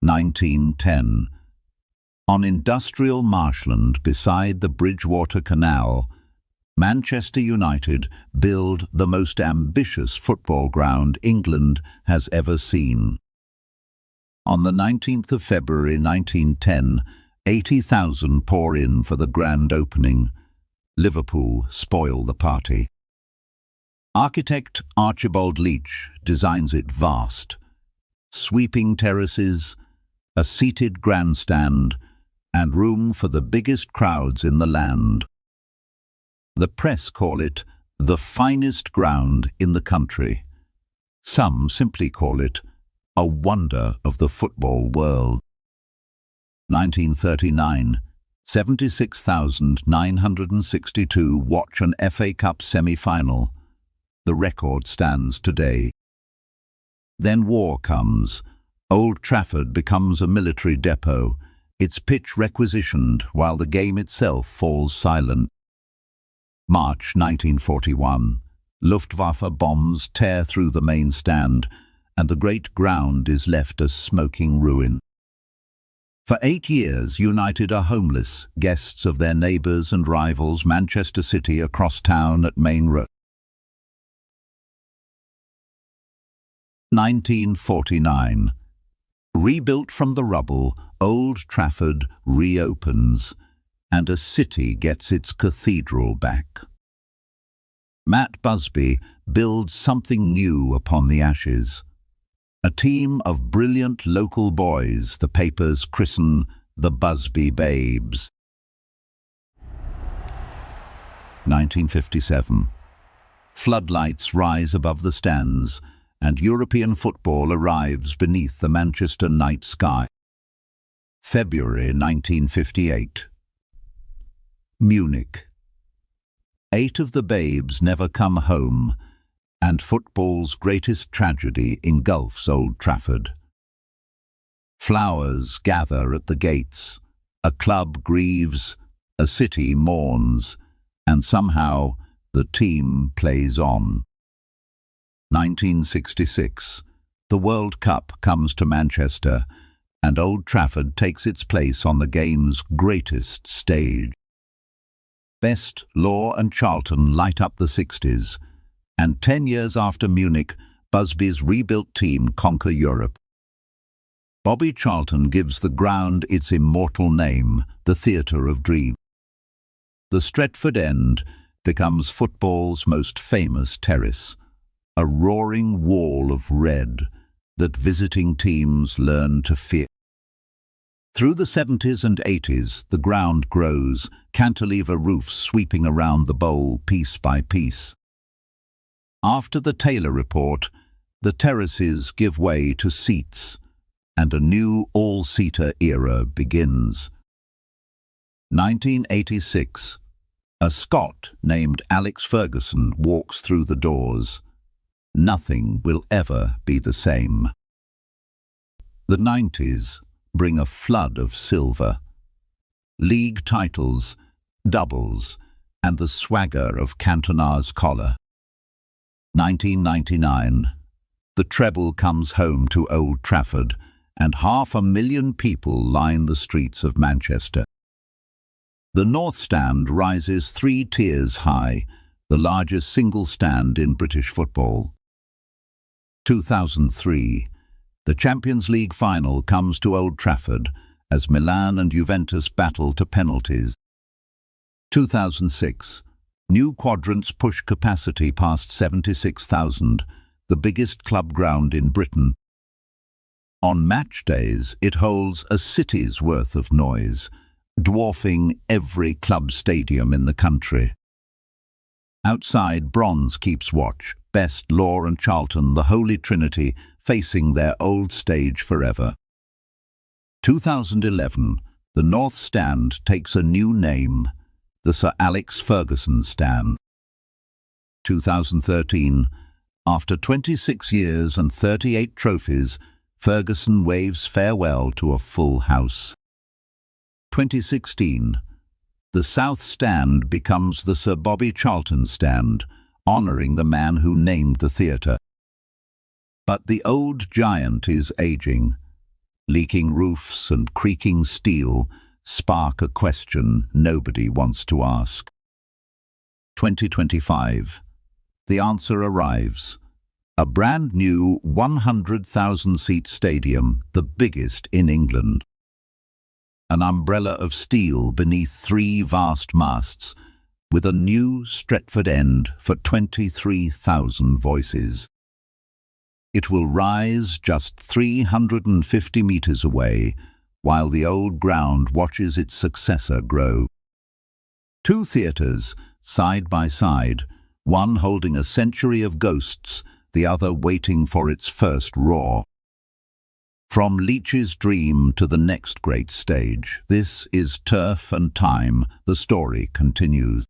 1910. On industrial marshland beside the Bridgewater Canal, Manchester United build the most ambitious football ground England has ever seen. On the 19th of February 1910, 80,000 pour in for the grand opening. Liverpool spoil the party. Architect Archibald Leitch designs it vast. Sweeping terraces, a seated grandstand, and room for the biggest crowds in the land. The press call it the finest ground in the country. Some simply call it a wonder of the football world. 1939, 76,962 watch an FA Cup semi-final. The record stands today. Then war comes. Old Trafford becomes a military depot, its pitch requisitioned while the game itself falls silent. March 1941. Luftwaffe bombs tear through the main stand, and the great ground is left a smoking ruin. For 8 years, United are homeless, guests of their neighbours and rivals Manchester City across town at Main Road. 1949. Rebuilt from the rubble, Old Trafford reopens, and a city gets its cathedral back. Matt Busby builds something new upon the ashes. A team of brilliant local boys the papers christen the Busby Babes. 1957. Floodlights rise above the stands, and European football arrives beneath the Manchester night sky. February 1958. Munich. 8 of the Babes never come home, and football's greatest tragedy engulfs Old Trafford. Flowers gather at the gates, a club grieves, a city mourns, and somehow the team plays on. 1966. The World Cup comes to Manchester, and Old Trafford takes its place on the game's greatest stage. Best, Law and Charlton light up the 60s, and 10 years after Munich, Busby's rebuilt team conquer Europe. Bobby Charlton gives the ground its immortal name, the Theatre of Dreams. The Stretford End becomes football's most famous terrace, a roaring wall of red that visiting teams learn to fear. Through the 70s and 80s, the ground grows, cantilever roofs sweeping around the bowl piece by piece. After the Taylor Report, the terraces give way to seats, and a new all-seater era begins. 1986. A Scot named Alex Ferguson walks through the doors. Nothing will ever be the same. The 90s bring a flood of silver. League titles, doubles, and the swagger of Cantona's collar. 1999. The treble comes home to Old Trafford, and 500,000 people line the streets of Manchester. The North Stand rises 3 tiers high, the largest single stand in British football. 2003. The Champions League final comes to Old Trafford as Milan and Juventus battle to penalties. 2006. New quadrants push capacity past 76,000, the biggest club ground in Britain. On match days, it holds a city's worth of noise, dwarfing every club stadium in the country. Outside, bronze keeps watch, Best, Law and Charlton, the Holy Trinity, facing their old stage forever. 2011, the North Stand takes a new name, the Sir Alex Ferguson Stand. 2013, after 26 years and 38 trophies, Ferguson waves farewell to a full house. 2016, the South Stand becomes the Sir Bobby Charlton Stand, honouring the man who named the theatre. But the old giant is ageing. Leaking roofs and creaking steel spark a question nobody wants to ask. 2025. The answer arrives. A brand new 100,000-seat stadium, the biggest in England. An umbrella of steel beneath 3 vast masts, with a new Stretford End for 23,000 voices. It will rise just 350 metres away, while the old ground watches its successor grow. 2 theatres, side by side, one holding a century of ghosts, the other waiting for its first roar. From Leitch's dream to the next great stage, this is Turf and Time. The story continues.